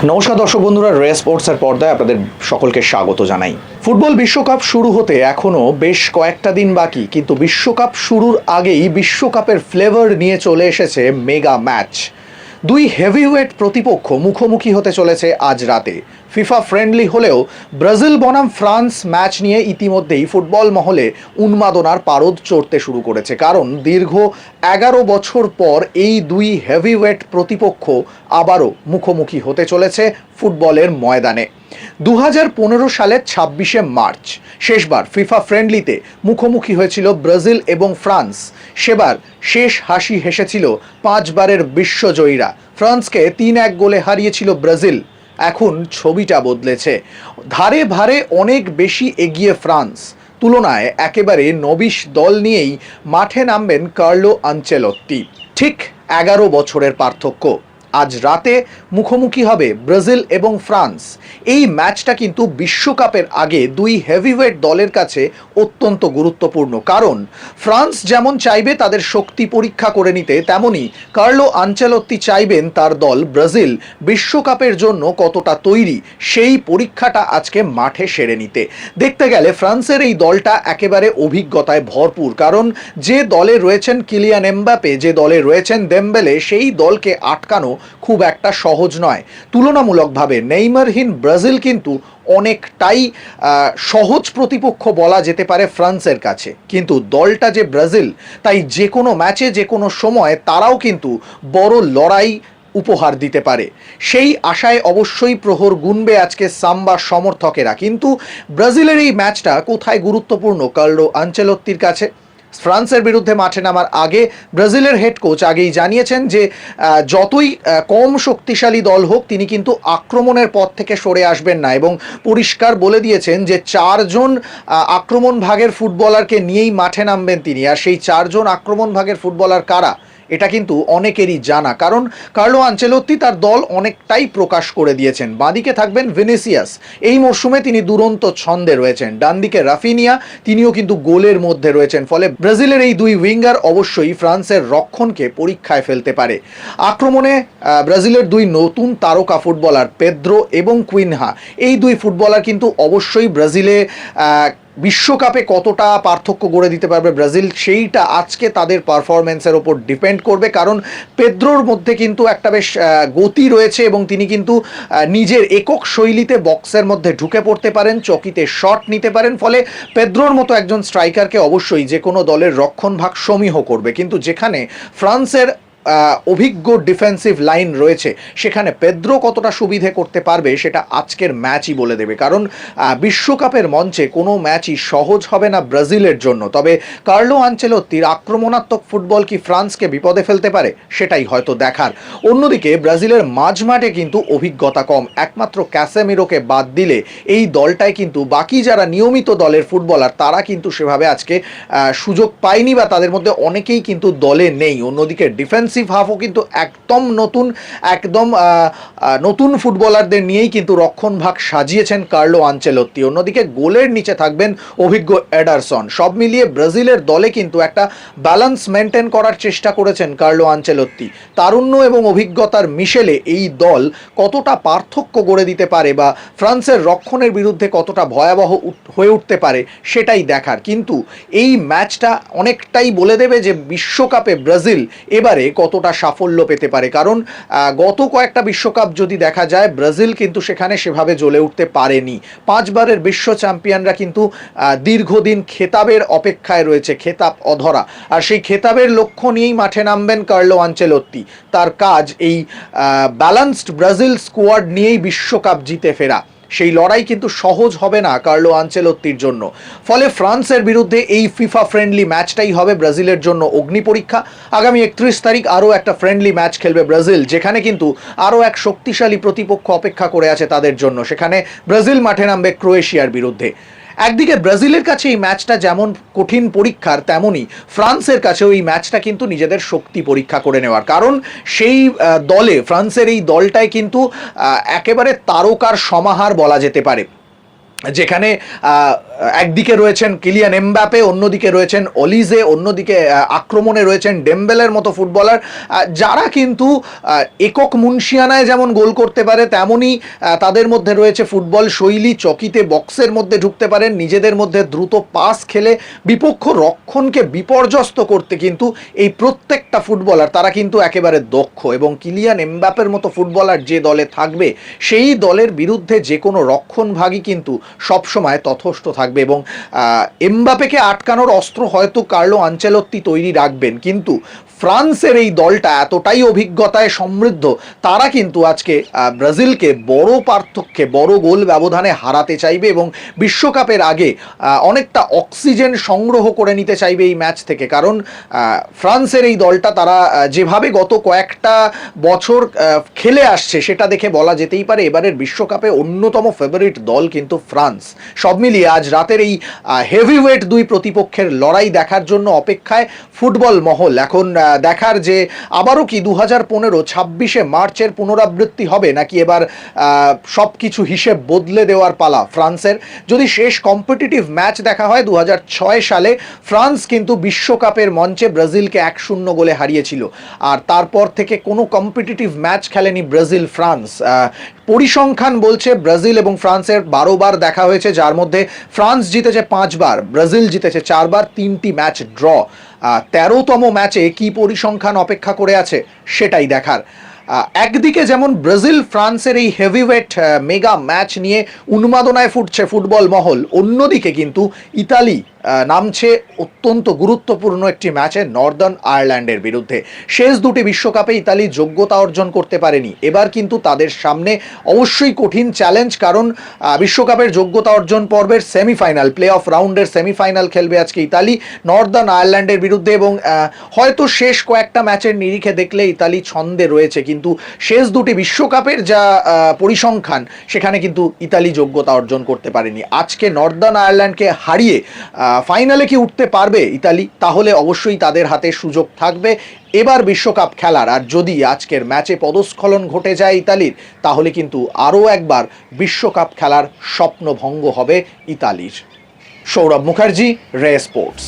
নমস্কার দর্শক বন্ধুরা, রে স্পোর্টসের পর্দায় আপনাদের সকলকে স্বাগত জানাই। ফুটবল বিশ্বকাপ শুরু হতে এখনও বেশ কয়েকটা দিন বাকি, কিন্তু বিশ্বকাপ শুরুর আগেই বিশ্বকাপের ফ্লেভার নিয়ে চলে এসেছে মেগা ম্যাচ। দুই হেভিওয়েট প্রতিপক্ষ মুখোমুখি হতে চলেছে আজ রাতে। ফিফা ফ্রেন্ডলি হলেও ব্রাজিল বনাম ফ্রান্স ম্যাচ নিয়ে ইতিমধ্যেই ফুটবল মহলে উন্মাদনার পারদ চড়তে শুরু করেছে, কারণ দীর্ঘ 11 বছর পর এই দুই হেভিওয়েট প্রতিপক্ষ আবারও মুখোমুখি হতে চলেছে ফুটবলের ময়দানে। 2015 সালের 26শে মার্চ শেষবার ফিফা ফ্রেন্ডলিতে মুখোমুখি হয়েছিল ব্রাজিল এবং ফ্রান্স। সেবার শেষ হাসি হেসেছিল 5 বারের বিশ্বজয়ীরা। ফ্রান্সকে 3-1 গোলে হারিয়েছিল ব্রাজিল। এখন ছবিটা বদলেছে, ধারে ভারে অনেক বেশি এগিয়ে ফ্রান্স। তুলনায় একেবারে নবিশ দল নিয়েই মাঠে নামবেন কার্লো আনচেলত্তি। ঠিক 11 বছরের পার্থক্য। আজ রাতে মুখোমুখি হবে ব্রাজিল এবং ফ্রান্স। এই ম্যাচটা কিন্তু বিশ্বকাপের আগে দুই হেভিওয়েট দলের কাছে অত্যন্ত গুরুত্বপূর্ণ, কারণ ফ্রান্স যেমন চাইবে তাদের শক্তি পরীক্ষা করে নিতে, তেমনি কার্লো আনচেলত্তি চাইবেন তার দল ব্রাজিল বিশ্বকাপের জন্য কতটা তৈরি সেই পরীক্ষাটা আজকে মাঠে সেরে নিতে। দেখতে গেলে ফ্রান্সের এই দলটা একেবারে অভিজ্ঞতায় ভরপুর, কারণ যে দলে রয়েছেন কিলিয়ান এমবাপে, যে দলে রয়েছেন দেমবেলে, সেই দলকে আটকানো খুব একটা সহজ নয়। তুলনামূলকভাবে নেইমারহীন ব্রাজিল কিন্তু অনেকটাই সহজ প্রতিপক্ষ বলা যেতে পারে ফ্রান্সের কাছে। কিন্তু দলটা যে ব্রাজিল, তাই যে কোনো ম্যাচে যে কোনো সময় তারাও কিন্তু বড় লড়াই উপহার দিতে পারে। সেই আশায় অবশ্যই প্রহর গুনবে আজকে সাম্বা সমর্থকেরা। কিন্তু ব্রাজিলের এই ম্যাচটা কোথায় গুরুত্বপূর্ণ কার্লো আনচেলত্তির কাছে? ফ্রান্সের বিরুদ্ধে মাঠে নামার আগে ব্রাজিলের হেড কোচ আগেই জানিয়েছেন যে যতই কম শক্তিশালী দল হোক, তিনি কিন্তু আক্রমণের পথ থেকে সরে আসবেন না, এবং পরিষ্কার বলে দিয়েছেন যে 4জন আক্রমণ ভাগের ফুটবলারকে নিয়েই মাঠে নামবেন তিনি। আর সেই 4জন আক্রমণ ভাগের ফুটবলার কারা, এটা কিন্তু অনেকেরই জানা, কারণ কার্লো আনচেলত্তি তার দল অনেকটাই প্রকাশ করে দিয়েছেন। বাঁদিকে থাকবেন ভিনিসিয়াস, এই মরশুমে তিনি দুরন্ত ছন্দে রয়েছেন। ডান দিকে রাফিনিয়া, তিনিও কিন্তু গোলের মধ্যে রয়েছেন। ফলে ব্রাজিলের এই দুই উইঙ্গার অবশ্যই ফ্রান্সের রক্ষণকে পরীক্ষায় ফেলতে পারে। আক্রমণে ব্রাজিলের দুই নতুন তারকা ফুটবলার পেদ্রো এবং কুইনহা, এই দুই ফুটবলার কিন্তু অবশ্যই ব্রাজিলে বিশ্বকাপে কতটা পার্থক্য গড়ে দিতে পারবে ব্রাজিল, সেইটা আজকে তাদের পারফরমেন্সের ওপর ডিপেন্ড করবে। কারণ পেদ্রোর মধ্যে কিন্তু একটা বেশ গতি রয়েছে, এবং তিনি কিন্তু নিজের একক শৈলীতে বক্সের মধ্যে ঢুকে পড়তে পারেন, চকিতে শট নিতে পারেন। ফলে পেদ্রোর মতো একজন স্ট্রাইকারকে অবশ্যই যে কোনো দলের রক্ষণভাগ সমীহ করবে। কিন্তু যেখানে ফ্রান্সের অভিজ্ঞ ডিফেন্সিভ লাইন রয়েছে, সেখানে পেদ্রো কতটা সুবিধে করতে পারবে সেটা আজকের ম্যাচই বলে দেবে। কারণ বিশ্বকাপের মঞ্চে কোনো ম্যাচই সহজ হবে না ব্রাজিলের জন্য। তবে কার্লো আনচেলত্তির আক্রমণাত্মক ফুটবল কি ফ্রান্সকে বিপদে ফেলতে পারে, সেটাই হয়তো দেখার। অন্যদিকে ব্রাজিলের মাঝমাঠে কিন্তু অভিজ্ঞতা কম, একমাত্র ক্যাসেমিরোকে বাদ দিলে এই দলটায় কিন্তু বাকি যারা নিয়মিত দলের ফুটবলার, তারা কিন্তু সেভাবে আজকে সুযোগ পায়নি, বা তাদের মধ্যে অনেকেই কিন্তু দলে নেই। অন্যদিকে ডিফেন্সিভ হাফও কিন্তু একদম নতুন ফুটবলারদের নিয়েই কিন্তু রক্ষণভাগ সাজিয়েছেন কার্লো আনচেলত্তি। অন্যদিকে গোলের নিচে থাকবেন অভিজ্ঞ এডারসন। সব মিলিয়ে ব্রাজিলের দলে কিন্তু একটা ব্যালেন্স মেনটেন করার চেষ্টা করেছেন কার্লো আনচেলত্তি। তারুণ্য এবং অভিজ্ঞতার মিশেলে এই দল কতটা পার্থক্য গড়ে দিতে পারে, বা ফ্রান্সের রক্ষণের বিরুদ্ধে কতটা ভয়াবহ হয়ে উঠতে পারে, সেটাই দেখার। কিন্তু এই ম্যাচটা অনেকটাই বলে দেবে যে বিশ্বকাপে ব্রাজিল এবারে কতটা সাফল্য পেতে পারে। কারণ গত কয়েকটা বিশ্বকাপ যদি দেখা যায়, ব্রাজিল কিন্তু সেখানে সেভাবে জ্বলে উঠতে পারেনি। 5 বারের বিশ্ব চ্যাম্পিয়নরা কিন্তু দীর্ঘদিন খেতাবের অপেক্ষায় রয়েছে, খেতাব অধরা। আর সেই খেতাবের লক্ষ্য নিয়েই মাঠে নামবেন কার্লো আনচেলত্তি। তার কাজ এই ব্যালেন্সড ব্রাজিল স্কোয়াড নিয়েই বিশ্বকাপ জিতে ফেরা। সেই লড়াই কিন্তু সহজ হবে না কার্লো আনচেলত্তির জন্য। ফলে ফ্রান্সের বিরুদ্ধে এই ফিফা ফ্রেন্ডলি ম্যাচটাই হবে ব্রাজিলের জন্য অগ্নি পরীক্ষা। আগামী 31 তারিখ আরও একটা ফ্রেন্ডলি ম্যাচ খেলবে ব্রাজিল, যেখানে কিন্তু আরও এক শক্তিশালী প্রতিপক্ষ অপেক্ষা করে আছে তাদের জন্য। সেখানে ব্রাজিল মাঠে নামবে ক্রোয়েশিয়ার বিরুদ্ধে। একদিকে ব্রাজিলের কাছে এই ম্যাচটা যেমন কঠিন পরীক্ষার, তেমনই ফ্রান্সের কাছেও এই ম্যাচটা কিন্তু নিজেদের শক্তি পরীক্ষা করে নেওয়ার। কারণ সেই দলে, ফ্রান্সের এই দলটায় কিন্তু একেবারে তারকার সমাহার বলা যেতে পারে, যেখানে একদিকে রয়েছেন কিলিয়ান এমবাপে, অন্যদিকে রয়েছেন অলিজে, অন্যদিকে আক্রমণে রয়েছেন ডেম্বেলের মতো ফুটবলার, যারা কিন্তু একক মুনশিয়ানায় যেমন গোল করতে পারে, তেমনই তাদের মধ্যে রয়েছে ফুটবল শৈলী, চকিতে বক্সের মধ্যে ঢুকতে পারেন, নিজেদের মধ্যে দ্রুত পাস খেলে বিপক্ষ রক্ষণকে বিপর্যস্ত করতে কিন্তু এই প্রত্যেকটা ফুটবলার তারা কিন্তু একেবারে দক্ষ। এবং কিলিয়ান এমবাপের মতো ফুটবলার যে দলে থাকবে, সেই দলের বিরুদ্ধে যে কোনো রক্ষণভাগই কিন্তু সবসময় তথস্থ থাকবে। এবং এমবাপেকে আটকানোর অস্ত্র হয়তো কার্লো আনচেলত্তি তৈরি রাখবেন, কিন্তু ফ্রান্সের এই দলটা এতটাই অভিজ্ঞতায় সমৃদ্ধ, তারা কিন্তু আজকে ব্রাজিলকে বড় পার্থক্যে, বড় গোল ব্যবধানে হারাতে চাইবে এবং বিশ্বকাপের আগে অনেকটা অক্সিজেন সংগ্রহ করে নিতে চাইবে এই ম্যাচ থেকে। কারণ ফ্রান্সের এই দলটা তারা যেভাবে গত কয়েকটা বছর খেলে আসছে, সেটা দেখে বলা যেতেই পারে এবারের বিশ্বকাপে অন্যতম ফেভারিট দল কিন্তু ফ্রান্স। সব মিলিয়ে আজ রাতের এই হেভিওয়েট দুই প্রতিপক্ষের লড়াই দেখার জন্য অপেক্ষায় ফুটবল মহল। এখন দেখার যে আবারও কি 2015-26 মার্চের পুনরাবৃত্তি হবে, নাকি এবার সব কিছু হিসেব বদলে দেওয়ার পালা ফ্রান্সের। যদি শেষ কম্পিটিটিভ ম্যাচ দেখা হয় 2006 সালে, ফ্রান্স কিন্তু বিশ্বকাপের মঞ্চে ব্রাজিলকে 1-0 গোলে হারিয়েছিল, আর তারপর থেকে কোনো কম্পিটিটিভ ম্যাচ খেলেনি ব্রাজিল ফ্রান্স। পরিসংখ্যান বলছে ব্রাজিল এবং ফ্রান্সের 12 বার দেখা হয়েছে, যার মধ্যে ফ্রান্স জিতেছে 5 বার, ব্রাজিল জিতেছে 4 বার, 3টি ম্যাচ ড্র। 13তম ম্যাচে কি পরিসংখ্যান অপেক্ষা করে আছে সেটাই দেখার। একদিকে যেমন ব্রাজিল ফ্রান্সের এই হেভিওয়েট মেগা ম্যাচ নিয়ে উন্মাদনায় ফুটছে ফুটবল মহল, অন্যদিকে কিন্তু ইতালি নামছে অত্যন্ত গুরুত্বপূর্ণ একটি ম্যাচে নর্দার্ন আয়ারল্যান্ডের বিরুদ্ধে। শেষ দুটি বিশ্বকাপে ইতালি যোগ্যতা অর্জন করতে পারেনি, এবার কিন্তু তাদের সামনে অবশ্যই কঠিন চ্যালেঞ্জ, কারণ বিশ্বকাপের যোগ্যতা অর্জন পর্বের সেমিফাইনাল, প্লে অফ রাউন্ডের সেমিফাইনাল খেলবে আজকে ইতালি নর্দার্ন আয়ারল্যান্ডের বিরুদ্ধে। এবং হয়তো শেষ কয়েকটা ম্যাচের নিরিখে দেখলে ইতালি ছন্দে রয়েছে, কিন্তু শেষ দুটি বিশ্বকাপের যা পরিসংখ্যান, সেখানে কিন্তু ইতালি যোগ্যতা অর্জন করতে পারেনি। আজকে নর্দার্ন আয়ারল্যান্ডকে হারিয়ে ফাইনালে কি উঠতে পারবে ইতালি? তাহলে অবশ্যই তাদের হাতে সুযোগ থাকবে এবার বিশ্বকাপ খেলার। আর যদি আজকের ম্যাচে পদস্খলন ঘটে যায় ইতালির, তাহলে কিন্তু আরও একবার বিশ্বকাপ খেলার স্বপ্ন ভঙ্গ হবে ইতালির। সৌরভ মুখার্জি, রে স্পোর্টস।